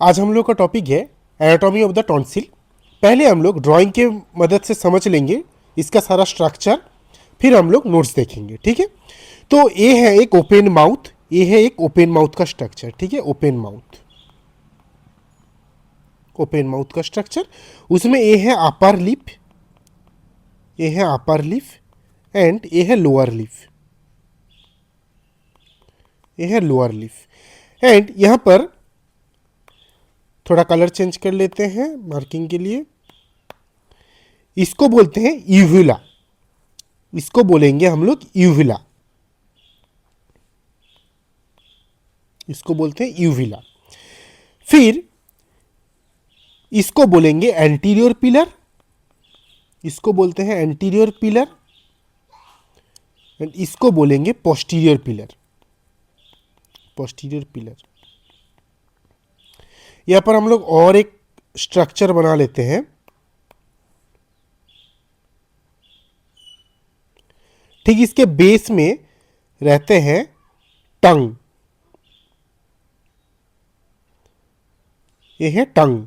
आज हम लोग का टॉपिक है एनाटॉमी ऑफ द टॉन्सिल। पहले हम लोग ड्राइंग के मदद से समझ लेंगे इसका सारा स्ट्रक्चर, फिर हम लोग नोट्स देखेंगे। ठीक है, तो ये है एक ओपन माउथ, ये है एक ओपन माउथ का स्ट्रक्चर। ठीक है, ओपन माउथ, ओपन माउथ का स्ट्रक्चर। उसमें ये है अपर लिप, ये है अपर लिप एंड ये है लोअर लिप, ये है लोअर लिप। एंड यहाँ पर थोड़ा कलर चेंज कर लेते हैं मार्किंग के लिए। इसको बोलते हैं यूविला, इसको बोलेंगे हम लोग यूविला, इसको बोलते हैं यूविला। फिर इसको बोलेंगे एंटीरियर पिलर, इसको बोलते हैं एंटीरियर पिलर एंड इसको बोलेंगे पोस्टीरियर पिलर, पोस्टीरियर पिलर। यहां पर हम लोग और एक स्ट्रक्चर बना लेते हैं। ठीक इसके बेस में रहते हैं टंग, ये है टंग,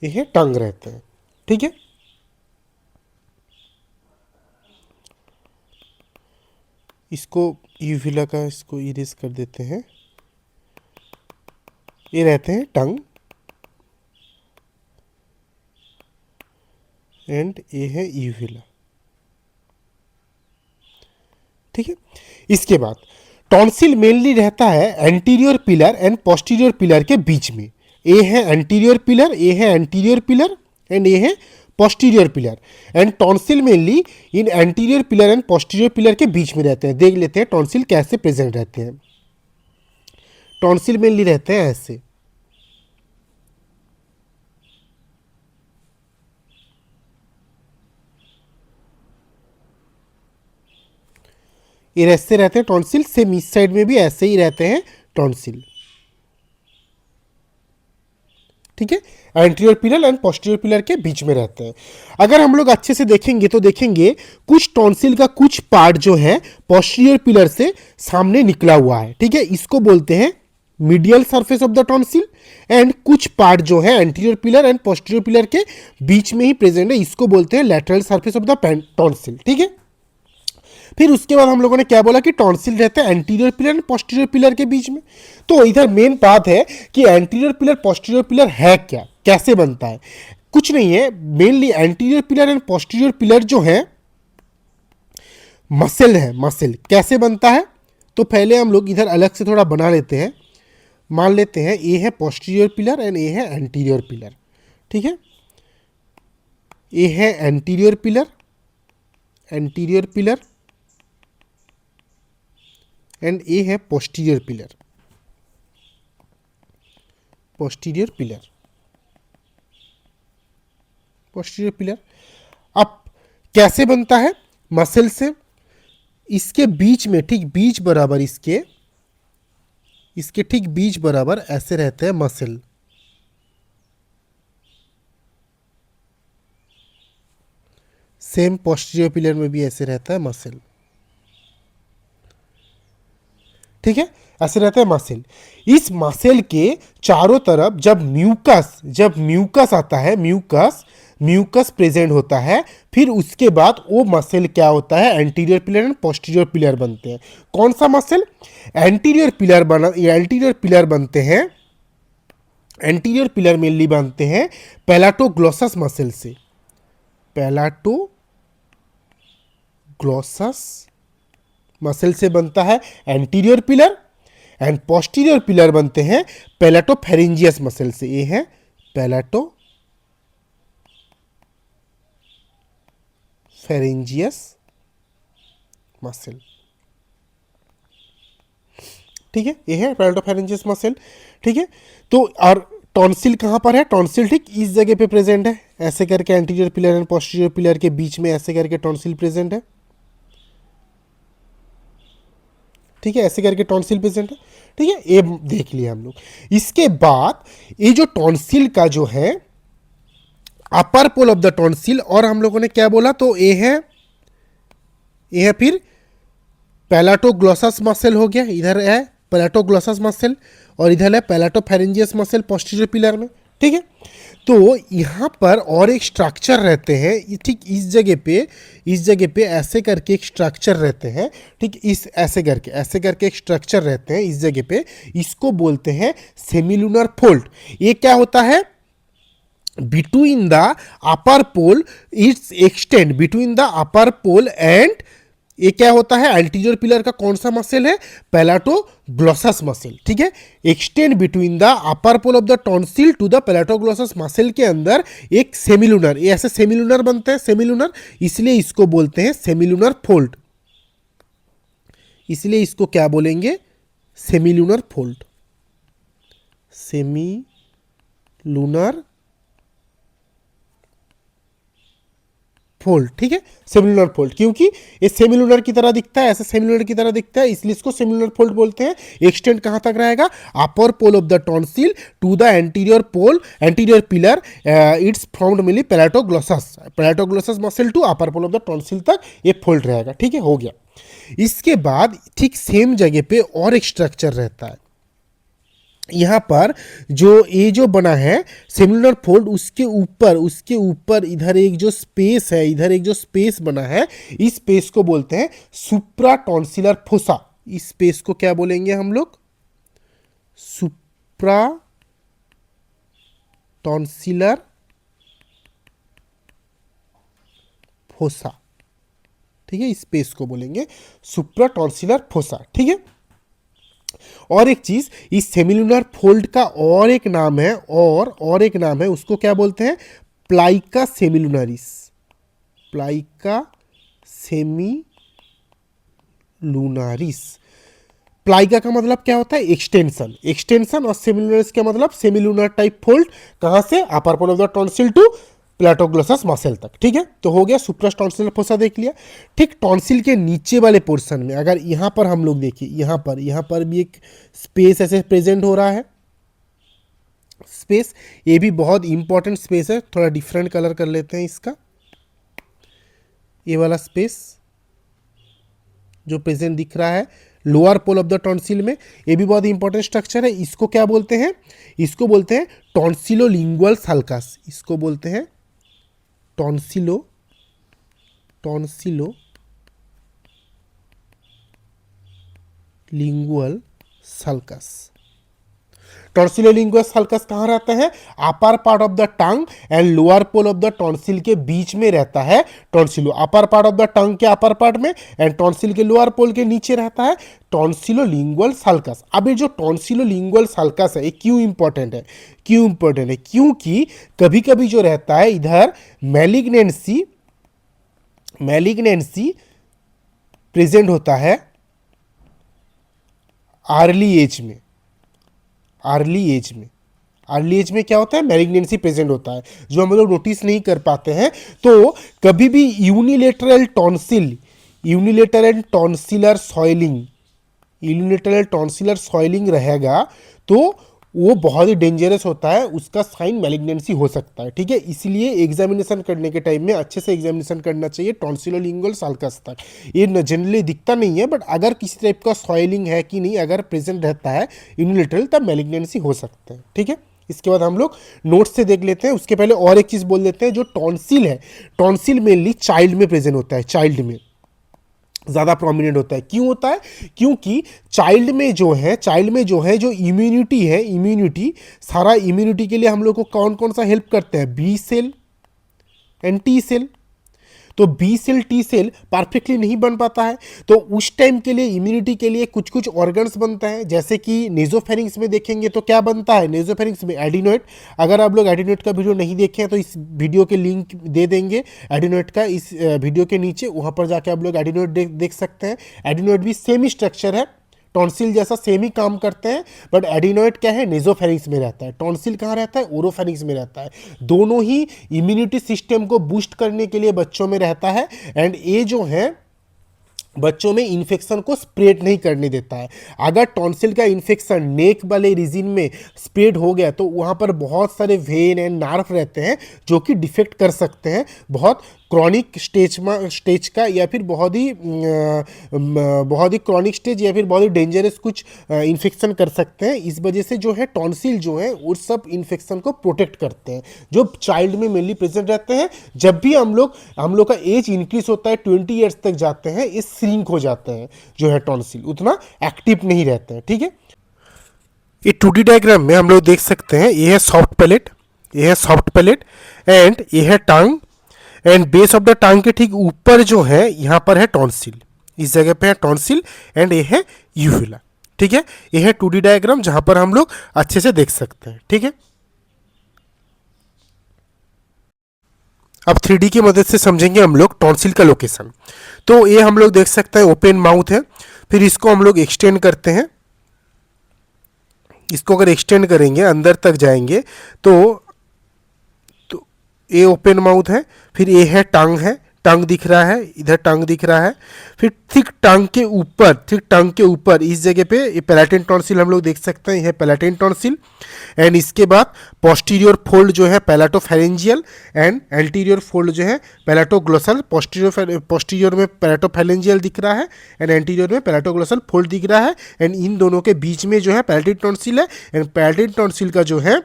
ये है टंग रहते हैं। ठीक है, इसको यूविला का इसको इरेज कर देते हैं। ये रहते हैं टंग एंड ये है यूविला। ठीक है, इसके बाद टॉन्सिल मेनली रहता है anterior pillar and posterior pillar के बीच में। ये है एंटीरियर पिलर, ये है एंटीरियर पिलर एंड ये है posterior pillar. And tonsil mainly in anterior pillar and posterior pillar के बीच में रहते हैं। देख लेते हैं टॉन्सिल कैसे प्रेजेंट रहते हैं। टॉन्सिल मेनली रहते हैं ऐसे, ये ऐसे रहते हैं टॉन्सिल। सेम इस साइड में भी ऐसे ही रहते हैं टॉन्सिल। ठीक है, anterior pillar and posterior pillar के बीच में रहते हैं। अगर हम लोग अच्छे से देखेंगे तो देखेंगे कुछ टॉन्सिल का कुछ पार्ट जो है पोस्टीरियर पिलर से सामने निकला हुआ है। ठीक है, इसको बोलते हैं medial surface of the tonsil. And कुछ पार्ट जो है anterior pillar and posterior pillar के बीच में ही प्रेजेंट है, इसको बोलते हैं lateral surface of the tonsil. ठीक है, फिर उसके बाद हम लोगों ने क्या बोला कि टॉन्सिल रहता है anterior pillar and posterior pillar के बीच में। तो इधर मेन बात है कि एंटीरियर पिलर पोस्टीरियर पिलर है क्या, कैसे बनता है। कुछ नहीं है, mainly anterior pillar and posterior pillar जो है मसल है। मसल कैसे बनता है, तो पहले हम लोग इधर अलग से थोड़ा बना लेते हैं। मान लेते हैं ये है पोस्टीरियर पिलर एंड ये है एंटीरियर पिलर। ठीक है, ये है anterior pillar, anterior pillar and ए है posterior pillar, posterior pillar, posterior pillar. अब कैसे बनता है, मसल से। इसके बीच में ठीक बीच बराबर, इसके इसके ठीक बीच बराबर ऐसे रहते हैं मसल। सेम पोस्टीरियर पिलर में भी ऐसे रहता है मसल। ठीक है, ऐसे रहता है मसल। इस मसल के चारों तरफ जब म्यूकस आता है, म्यूकस प्रेजेंट होता है, फिर उसके बाद वो मसल क्या होता है, anterior pillar and posterior pillar बनते हैं। कौन सा मसल, एंटीरियर पिलर बनते हैं। एंटीरियर पिलर मेनली बनते हैं पैलाटोग्लोसस मसल से, पैलाटोग्लोसस मसल से बनता है anterior pillar. And posterior pillar बनते हैं पैलाटोफेरेंजियस मसल से। ये है पैलाटोफेरेंजियस मसल। ठीक है, ये है पैलाटोफेरेंजियस मसल। ठीक है, तो और टॉन्सिल कहाँ पर है, टॉन्सिल ठीक इस जगह पे प्रेजेंट है। ऐसे करके anterior pillar and posterior pillar के बीच में ऐसे करके टॉन्सिल प्रेजेंट है। ठीक है, ऐसे करके टॉन्सिल प्रेजेंट है। ठीक है, ये देख लिया हम लोग। इसके बाद ये जो टॉन्सिल का जो है upper pole of the tonsil, और हम लोगों ने क्या बोला, तो ये है फिर पैलाटोग्लॉसस मसल हो गया, इधर है पैलाटोग्लॉसस मसल और इधर है पैलाटोफेरेंजियस मसल पोस्टीरियर पिलर में, ठीक है। तो यहाँ पर और एक स्ट्रक्चर रहते हैं, ठीक इस जगह पे ऐसे करके एक स्ट्रक्चर रहते हैं, ठीक इस ऐसे करके एक स्ट्रक्चर रहते हैं इस जगह पे, इसको बोलते हैं सेमिलुनर फोल्ड। ये क्या होता है, between the upper pole, it's extend between the upper pole and, ये क्या होता है, एंटीरियर पिलर का कौन सा मसल है, पैलाटोग्लॉसस मसल, ठीक है। Extend between the upper pole of the tonsil to the palatoglossus muscle के अंदर एक सेमिलुनर, ये ऐसे सेमिलुनर बनते हैं, सेमिलुनर, इसलिए इसको बोलते हैं सेमिलुनर फोल्ड, इसलिए इसको क्या बोलेंगे, सेमिलुनर फोल्ड, सेमिलुनर फोल्ड, ठीक है। सेमिलुनर फोल्ड, क्योंकि ये सेमिलुनर की तरह दिखता है, ऐसे सेमिलुनर की तरह दिखता है, इसलिए इसको सेमिलुनर फोल्ड बोलते हैं। एक्सटेंड कहां तक रहेगा, upper pole of the tonsil to the anterior pole, anterior pillar, it's found मिली palatoglossus muscle to upper pole of the tonsil तक ये फोल्ड रहेगा, ठीक है, हो गया। इसके बाद ठीक सेम जगह पे और एक स्ट्रक्चर रहता है, यहाँ पर जो ये जो बना है सेमिलुनर फोल्ड, उसके ऊपर इधर एक जो स्पेस है, इधर एक जो स्पेस बना है, इस स्पेस को बोलते हैं सुप्रा टॉन्सिलर फोसा। इस स्पेस को क्या बोलेंगे हम लोग, सुप्रा टॉन्सिलर फोसा, ठीक है, इस स्पेस को बोलेंगे सुप्रा टॉन्सिलर फोसा, ठीक है। और एक चीज, इस सेमिलुनर फोल्ड का और एक नाम है, और एक नाम है, उसको क्या बोलते हैं, प्लाइका सेमिलुनरिस, प्लाइका सेमिलुनरिस। प्लाइका का मतलब क्या होता है, एक्सटेंशन और सेमिलुनरिस का मतलब सेमिलुनर टाइप फोल्ड, कहां से, upper pole of the tonsil to palatoglossus muscle तक, ठीक है। तो हो गया सुप्रा टॉन्सिलर फोसा देख लिया। ठीक टॉन्सिल के नीचे वाले पोर्शन में अगर यहाँ पर हम लोग देखिए, यहाँ पर भी एक स्पेस ऐसे प्रेजेंट हो रहा है, स्पेस, ये भी बहुत इंपॉर्टेंट स्पेस है, थोड़ा डिफरेंट कलर कर लेते हैं इसका, ये वाला स्पेस जो प्रेजेंट दिख रहा है lower pole of the tonsil में, ये भी बहुत इंपॉर्टेंट स्ट्रक्चर है। इसको क्या बोलते हैं, इसको बोलते हैं टॉन्सिलोलिंगुअल सल्कस, इसको बोलते हैं टॉन्सिलोलिंगुअल सल्कस। टॉन्सिलोलिंगुअल सल्कस कहाँ रहता है, upper part of the tongue and lower pole of the tonsil के बीच में रहता है टॉन्सिलो, upper part of the tongue के अपर पार्ट में एंड टॉन्सिल के लोअर पोल के नीचे रहता है टॉन्सिलोलिंगुअल सल्कस। अब ये जो टॉन्सिलोलिंगुअल सल्कस है, ये क्यों इंपॉर्टेंट है, क्योंकि कभी कभी जो रहता है इधर मैलिग्नेंसी प्रेजेंट होता है अर्ली एज में क्या होता है, मैलिग्नेंसी प्रेजेंट होता है, जो हम लोग नोटिस नहीं कर पाते हैं। तो कभी भी यूनिलेटरल टॉन्सिलर सॉइलिंग रहेगा तो वो बहुत ही डेंजरस होता है, उसका साइन मैलिग्नेंसी हो सकता है, ठीक है। इसलिए एग्जामिनेशन करने के टाइम में अच्छे से एग्जामिनेशन करना चाहिए टॉन्सिलोलिंगुअल सल्कस तक। ये जनरली दिखता नहीं है, बट अगर किसी टाइप का सॉइलिंग है कि नहीं, अगर प्रेजेंट रहता है यूनिलेटरल, तब मैलिग्नेंसी हो सकता है, ठीक है। इसके बाद हम लोग नोट्स से देख लेते हैं। उसके पहले और एक चीज़ बोल देते हैं, जो टॉन्सिल है, टॉन्सिल मेनली चाइल्ड में प्रेजेंट होता है, चाइल्ड में ज़्यादा प्रोमिनेंट होता है। क्यों होता है, क्योंकि चाइल्ड में जो है जो इम्यूनिटी सारा इम्यूनिटी के लिए हम लोग को कौन कौन सा हेल्प करते हैं, B cell and T cell. तो B cell T cell perfectly नहीं बन पाता है, तो उस टाइम के लिए इम्यूनिटी के लिए कुछ कुछ ऑर्गन्स बनता है, जैसे कि नेजोफेरिंग्स में देखेंगे तो क्या बनता है, नेजोफेरिंग्स में एडिनोइड। अगर आप लोग एडिनोइड का वीडियो नहीं देखे हैं तो इस वीडियो के लिंक दे देंगे एडिनोइड का, इस वीडियो के नीचे, वहाँ पर जाके आप लोग एडिनोइड देख सकते हैं। एडिनोइड भी सेम ही स्ट्रक्चर है, टॉन्सिल जैसा सेम ही काम करते हैं, बट एडिनोइड क्या है, नेजोफेरिंग्स में रहता है। टॉन्सिल कहाँ रहता है, ओरोफेरिंग्स में रहता है। दोनों ही इम्यूनिटी सिस्टम को बूस्ट करने के लिए बच्चों में रहता है। एंड ये जो है बच्चों में इन्फेक्शन को स्प्रेड नहीं करने देता है। अगर टॉन्सिल का इन्फेक्शन नेक वाले रीजन में स्प्रेड हो गया तो वहाँ पर बहुत सारे वेन एंड नार्व रहते हैं जो कि डिफेक्ट कर सकते हैं, बहुत क्रॉनिक स्टेज का या फिर बहुत ही क्रॉनिक स्टेज या फिर बहुत ही डेंजरस कुछ इन्फेक्शन कर सकते हैं। इस वजह से जो है टॉन्सिल जो है उस सब इन्फेक्शन को प्रोटेक्ट करते हैं जो चाइल्ड में मेनली प्रेजेंट रहते हैं। जब भी हम लोग का एज इंक्रीज होता है 20 ईयर्स तक जाते हैं, ये श्रिंक हो जाते हैं जो है टॉन्सिल, उतना एक्टिव नहीं रहते हैं। ठीक है, ये 2D डायग्राम में हम लोग देख सकते हैं, ये है सॉफ्ट पैलेट, ये है सॉफ्ट पैलेट एंड ये है tongue and base of the tongue के ठीक ऊपर जो है यहाँ पर है टॉन्सिल, इस जगह पे है टॉन्सिल एंड ये है यूफिला। ठीक है, ये है 2D डायग्राम जहां पर हम लोग अच्छे से देख सकते हैं। ठीक है, अब 3D की मदद से समझेंगे हम लोग टॉन्सिल का लोकेशन। तो ये हम लोग देख सकते हैं ओपन माउथ है, फिर इसको हम लोग एक्सटेंड करते हैं, इसको अगर एक्सटेंड करेंगे अंदर तक जाएंगे तो ये ओपन माउथ है, फिर ये है टंग है, टंग दिख रहा है, इधर टंग दिख रहा है, फिर थिक टंग के ऊपर इस जगह पे ये पैलेटिन टॉन्सिल हम लोग देख सकते हैं, यह है पैलेटिन टॉन्सिल एंड इसके बाद पोस्टीरियर फोल्ड जो है पैलेटोफैरेंजियल एंड एंटीरियर फोल्ड जो है पैलेटोग्लोसल। पोस्टीरियर में पैलेटोफैरेंजियल दिख रहा है एंड एंटीरियर में पैलेटोग्लोसल फोल्ड दिख रहा है एंड इन दोनों के बीच में जो है पैलेटिन टॉन्सिल है एंड पैलेटिन टॉन्सिल का जो है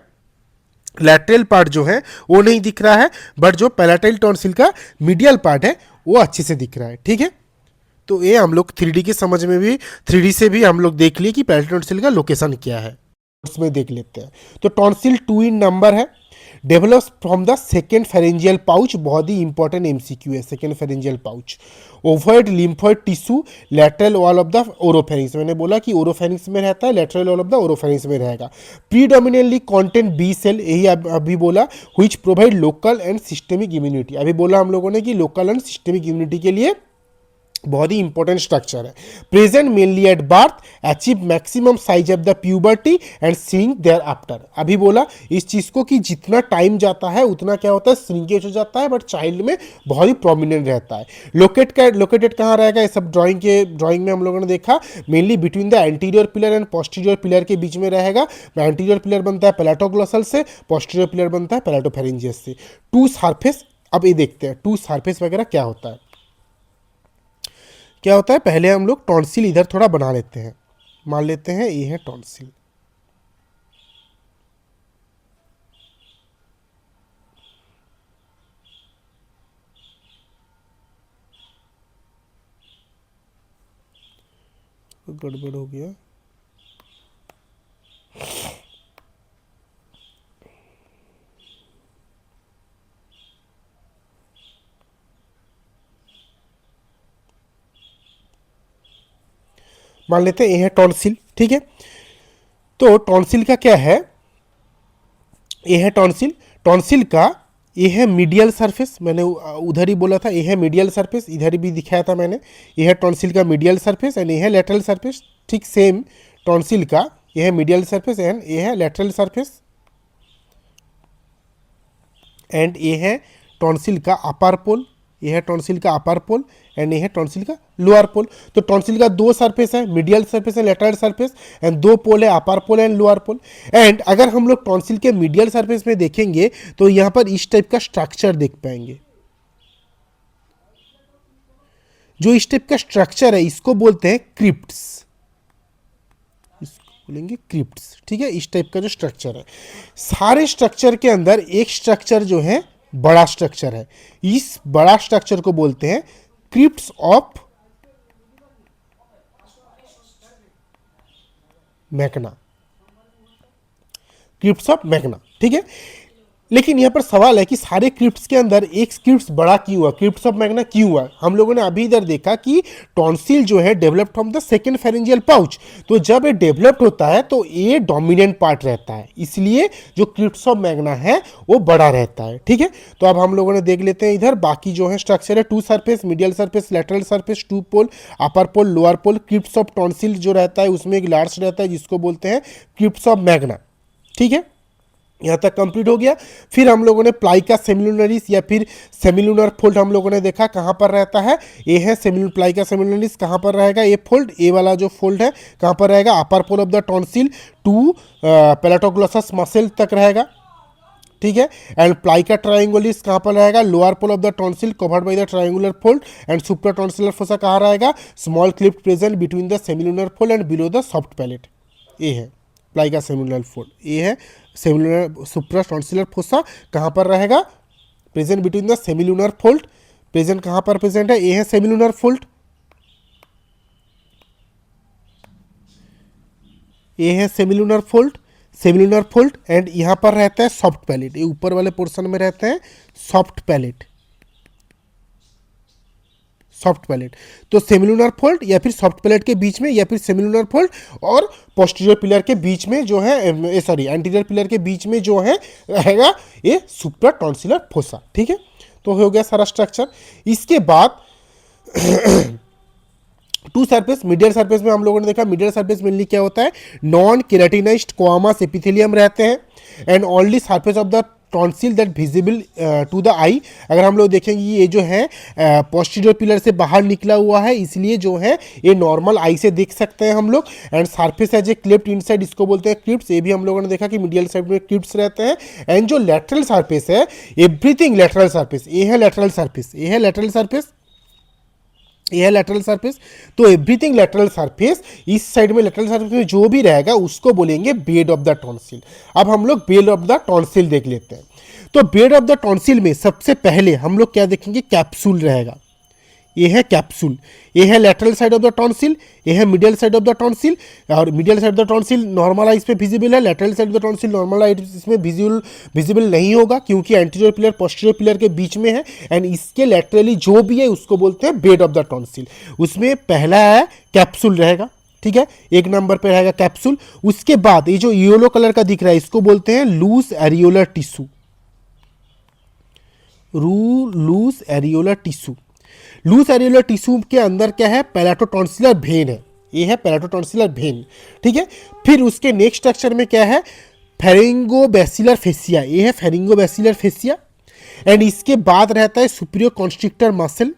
लैटरल पार्ट जो है वो नहीं दिख रहा है, बट जो पैलेटाइल टॉन्सिल का मीडियल पार्ट है वो अच्छे से दिख रहा है। ठीक है, तो ये हम लोग 3D के समझ में भी 3D से भी हम लोग देख लिए कि पैलेटाइल टॉन्सिल का लोकेशन क्या है, उसमें देख लेते हैं। तो टॉन्सिल 2 इन नंबर है, develops from the second pharyngeal pouch, बहुत ही इंपॉर्टेंट MCQ है second pharyngeal pouch. Ovoid lymphoid tissue lateral wall of the oropharynx, मैंने बोला कि ओरोफेरिंक्स में रहता है, lateral wall of the oropharynx में रहेगा। प्रीडोमिनेटली कॉन्टेंट बी सेल, यही अभी बोला, which provide local and systemic immunity. अभी बोला हम लोगों ने कि लोकल एंड सिस्टेमिक इम्यूनिटी के लिए बहुत ही इंपॉर्टेंट स्ट्रक्चर है। Present mainly at birth, achieve maximum size of the puberty and shrink thereafter. अभी बोला इस चीज़ को कि जितना टाइम जाता है उतना क्या होता है, श्रिंकेज हो जाता है, बट चाइल्ड में बहुत ही प्रोमिनेंट रहता है। लोकेटेड कहाँ रहेगा, ये सब ड्राइंग में हम लोगों ने देखा, mainly between the anterior pillar and posterior pillar के बीच में रहेगा। एंटीरियर पिलर बनता है पैलेटोग्लोसल से, पोस्टीरियर पिलर बनता है पैलेटोफेरेंजियस से। टू सरफेस, अब ये देखते हैं टू सरफेस वगैरह क्या होता है। क्या होता है, पहले हम लोग टॉन्सिल इधर थोड़ा बना लेते हैं, मान लेते हैं ये है टॉन्सिल। गड़बड़ हो गया, मान लेते हैं ये है टॉन्सिल। ठीक है, तो टॉन्सिल का क्या है, ये है टॉन्सिल का ये है मीडियल सरफेस, मैंने उधर ही बोला था ये है मीडियल सरफेस, इधर भी दिखाया था मैंने, ये है टॉन्सिल का मीडियल सरफेस एंड ये है लेटरल सरफेस। ठीक सेम टॉन्सिल का ये है मीडियल सरफेस एंड ये है लेटरल सरफेस एंड ये है टॉन्सिल का अपर पोल, ये है टॉन्सिल का अपर पोल एंड ये है टॉन्सिल का लोअर पोल। तो टॉन्सिल का दो सरफेस है, medial surface and lateral surface and दो पोल है, upper pole and lower pole. And अगर हम लोग टॉन्सिल के मीडियल सरफेस में देखेंगे तो यहाँ पर इस टाइप का स्ट्रक्चर देख पाएंगे। जो इस टाइप का स्ट्रक्चर है इसको बोलते हैं क्रिप्ट्स, इसको बोलेंगे क्रिप्ट्स। ठीक है, इस टाइप का जो स्ट्रक्चर है, सारे स्ट्रक्चर के अंदर एक स्ट्रक्चर जो है बड़ा स्ट्रक्चर है, इस बड़ा स्ट्रक्चर को बोलते हैं क्रिप्ट्स ऑफ मैकना, क्रिप्ट्स ऑफ मैकना। ठीक है, लेकिन यहाँ पर सवाल है कि सारे क्रिप्ट्स के अंदर एक क्रिप्ट्स बड़ा क्यों हुआ, क्रिप्ट्स ऑफ मैग्ना क्यों हुआ। हम लोगों ने अभी इधर देखा कि टॉन्सिल जो है developed from the second pharyngeal pouch, तो जब ये डेवलप्ड होता है तो ये डोमिनेंट पार्ट रहता है, इसलिए जो क्रिप्ट्स ऑफ मैग्ना है वो बड़ा रहता है। ठीक है, तो अब हम लोगों ने देख लेते हैं इधर बाकी जो है स्ट्रक्चर है, two surface, medial surface, lateral surface, two pole, upper pole, lower pole. Crypts of tonsil जो रहता है उसमें एक लार्ज रहता है जिसको बोलते हैं क्रिप्ट्स ऑफ मैग्ना। ठीक है, यहाँ तक कंप्लीट हो गया। फिर हम लोगों ने प्लाइका सेमिलुनरिस या फिर सेमिलुनर फोल्ड हम लोगों ने देखा कहाँ पर रहता है, ये है प्लाइका सेमिलुनरिस। कहाँ पर रहेगा ये फोल्ड, ये वाला जो फोल्ड है कहाँ पर रहेगा, upper pole of the tonsil to palatoglossus muscle तक रहेगा, ठीक है। एंड प्लाइका ट्रायंगुलिस कहाँ पर रहेगा, lower pole of the tonsil covered by the triangular fold. And supra tonsillar fossa कहाँ रहेगा, small cleft present between the semilunar fold and below the soft palate. ये है प्लाइका सेमिलुनर फोल्ड, ये है सेमिलुनर सुप्रा टॉन्सिलर फोसा कहाँ पर रहेगा, present between the semilunar fold. Present कहाँ पर प्रेजेंट है, ये है सेमिलुनर फोल्ड, ये है semilunar fold, semilunar fold. And यहाँ पर रहता है सॉफ्ट पैलेट, ये ऊपर वाले पोर्शन में रहता है सॉफ्ट पैलेट, सॉफ्ट पैलेट। तो सेमिलुनर फोल्ड या फिर सॉफ्ट पैलेट के बीच में, या फिर सेमिलुनर फोल्ड और पोस्टीरियर पिलर के बीच में जो है, सॉरी एंटीरियर पिलर के बीच में जो है रहेगा ये सुप्रा टॉन्सिलर फोसा, ठीक है। तो हो गया सारा स्ट्रक्चर। इसके बाद टू सरफेस, मीडियल सरफेस में हम लोगों ने देखा मीडियल सरफेस मेनली क्या होता है, नॉन केराटिनाइज्ड क्वामस एपिथेलियम रहते हैं and only surface of the tonsil that visible to the eye. अगर हम लोग देखेंगे ये जो है पोस्टीरियर पिलर से बाहर निकला हुआ है, इसलिए जो है ये नॉर्मल आई से देख सकते हैं हम लोग। एंड सरफेस है जो क्लिप्ड इनसाइड, इसको बोलते हैं क्लिप्स। ये भी हम लोगों ने देखा कि मीडियल साइड में क्लिप्स रहते हैं। एंड जो लेटरल सरफेस है, एवरीथिंग लेटरल सरफेस, ये है लेटरल सरफेस, ये है लेटरल सरफेस, यह है लेटरल सरफेस। तो एवरीथिंग लेटरल सरफेस, इस साइड में लेटरल सरफेस में जो भी रहेगा उसको बोलेंगे बेड ऑफ द टॉन्सिल। अब हम लोग बेड ऑफ द टॉन्सिल देख लेते हैं। तो बेड ऑफ द टॉन्सिल में सबसे पहले हम लोग क्या देखेंगे, कैप्सूल रहेगा, ये है कैप्सूल, ये है lateral side of the tonsil, ये है medial side of the tonsil. और medial side of the tonsil normal eyes पे विजिबल है, lateral side of the tonsil normal eyes इसमें विजिबल नहीं होगा क्योंकि एंटीरियर पिलर पोस्टीरियर पिलर के बीच में है। एंड इसके लेटरली जो भी है उसको बोलते हैं बेड ऑफ द टॉन्सिल। उसमें पहला है कैप्सूल रहेगा, ठीक है, एक नंबर पे रहेगा कैप्सूल। उसके बाद ये जो येलो कलर का दिख रहा है इसको बोलते हैं loose areolar tissue, loose areolar tissue. Loose areolar tissue के अंदर क्या है, पैलाटोटॉन्सिलर वेन है, ये है पैलाटोटॉन्सिलर वेन, ठीक है। फिर उसके नेक्स्ट स्ट्रक्चर में क्या है, फेरिंगोबैसिलर फेसिया, ये है फेरिंगोबैसिलर फेसिया। एंड इसके बाद रहता है सुपीरियर कॉन्स्ट्रिक्टर मसल।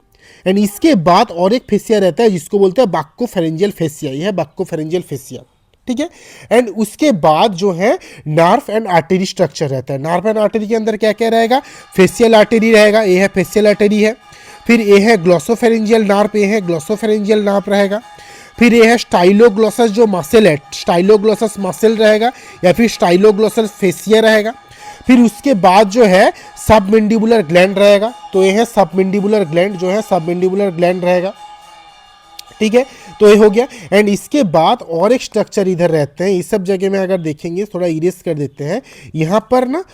एंड इसके बाद और एक फेसिया रहता है जिसको बोलते हैं बाक्कोफेरेंजियल फेसिया, ये है बाक्कोफेरेंजियल फेसिया, ठीक है। एंड उसके बाद जो है नर्व एंड आर्टरी स्ट्रक्चर रहता है। नर्व एंड आर्टरी के अंदर क्या क्या रहेगा, फेसियल आर्टरी रहेगा, ये है फेसियल आर्टरी है। फिर ये है ग्लॉसोफेरेंजियल नार्व, ये है ग्लॉसोफेरेंजियल नार्व रहेगा। फिर ये है स्टाइलोग्लोसस जो मसल है, स्टाइलोग्लोसस मसल रहेगा या फिर स्टाइलोग्लोसस फेसिया रहेगा। फिर उसके बाद जो है सबमेंडिबुलर ग्लैंड रहेगा, तो ये है सबमेंडिबुलर ग्लैंड, जो है सबमेंडिबुलर ग्लैंड रहेगा, ठीक है। तो ये हो गया। एंड इसके बाद और एक स्ट्रक्चर इधर रहते हैं, इस सब जगह में अगर देखेंगे थोड़ा इरेज कर देते हैं, यहाँ पर ना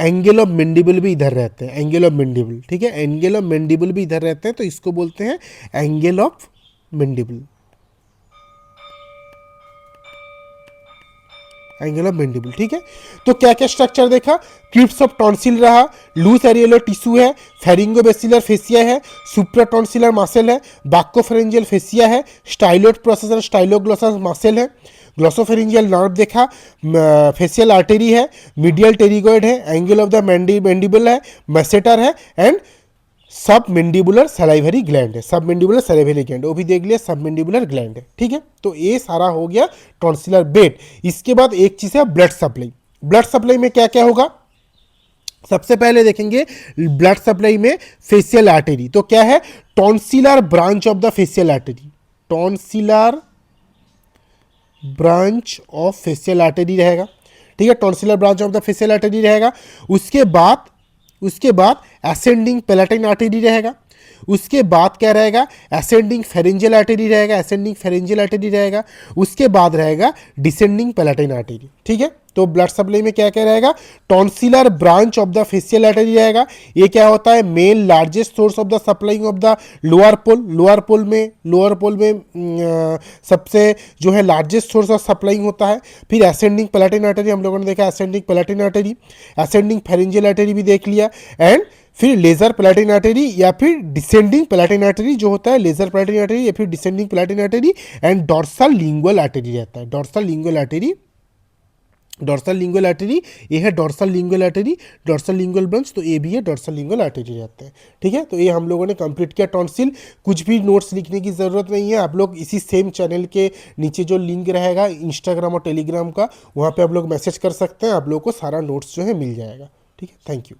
एंगल ऑफ मैंडिबल भी इधर रहते हैं, एंगल ऑफ मैंडिबल, ठीक है, एंगल ऑफ मैंडिबल भी इधर रहते हैं, तो इसको बोलते हैं angle of mandible, angle of mandible, ठीक है। तो क्या क्या स्ट्रक्चर देखा, क्रिप्स ऑफ टॉन्सिल रहा, लूज एरियोलर टिश्यू है, फेरिंगोबैसिलर फेसिया है, सुप्राटॉन्सिलर मसल है, बाक्कोफेरेंजियल फेसिया है, स्टाइलोड प्रोसेस और स्टाइलोग्लोसस मसल है, ग्लॉसोफेरेंजियल नर्व देखा, फेसियल आर्टरी है, मीडियल टेरिगोइड है, एंगल ऑफ द मैंडिबल है, मैसेटर है, एंड सब मैंडिबुलर सलाइवरी ग्लैंड है, सब मैंडिबुलर सलाइवरी ग्लैंड, वो भी देख लिया, सब मैंडिबुलर ग्लैंड है, ठीक है। तो ये सारा हो गया टॉन्सिलर बेड। इसके बाद एक चीज है ब्लड सप्लाई। ब्लड सप्लाई में क्या क्या होगा, सबसे पहले देखेंगे ब्लड सप्लाई में फेसियल आर्टरी। तो क्या है, tonsillar branch of the facial artery, tonsillar branch of facial artery रहेगा, ठीक है, tonsillar branch of the facial artery रहेगा। उसके बाद असेंडिंग पैलेटाइन आर्टरी रहेगा। उसके बाद क्या रहेगा, असेंडिंग फेरेंजियल आर्टरी रहेगा, असेंडिंग फेरेंजियल आर्टरी रहेगा। उसके बाद रहेगा डिसेंडिंग पैलेटाइन आर्टरी, ठीक है। तो ब्लड सप्लाई में क्या क्या रहेगा, tonsillar branch of the facial artery रहेगा। ये क्या होता है, main largest source of the supplying of the lower pole. Lower pole में सबसे जो है लार्जेस्ट सोर्स ऑफ सप्लाइंग होता है। फिर असेंडिंग पैलेटाइन आर्टरी हम लोगों ने देखा, ascending palatine artery, ascending pharyngeal artery भी देख लिया। एंड फिर लेजर पैलेटाइन आर्टरी या फिर डिसेंडिंग पैलेटाइन आर्टरी जो होता है, लेजर पैलेटाइन आर्टरी या फिर descending palatine artery. And dorsal lingual artery रहता है, dorsal lingual artery dorsal lingual artery, ये है dorsal lingual artery, dorsal lingual branch, तो ये भी है डॉर्सल लिंगुअल आर्टरी रहते हैं। ठीक है, तो ये हम लोगों ने कंप्लीट किया टॉन्सिल। कुछ भी नोट्स लिखने की ज़रूरत नहीं है, आप लोग इसी सेम चैनल के नीचे जो लिंक रहेगा इंस्टाग्राम और टेलीग्राम का, वहाँ पे आप लोग मैसेज कर सकते हैं, आप लोगों को सारा नोट्स जो है मिल जाएगा। ठीक है, थैंक यू।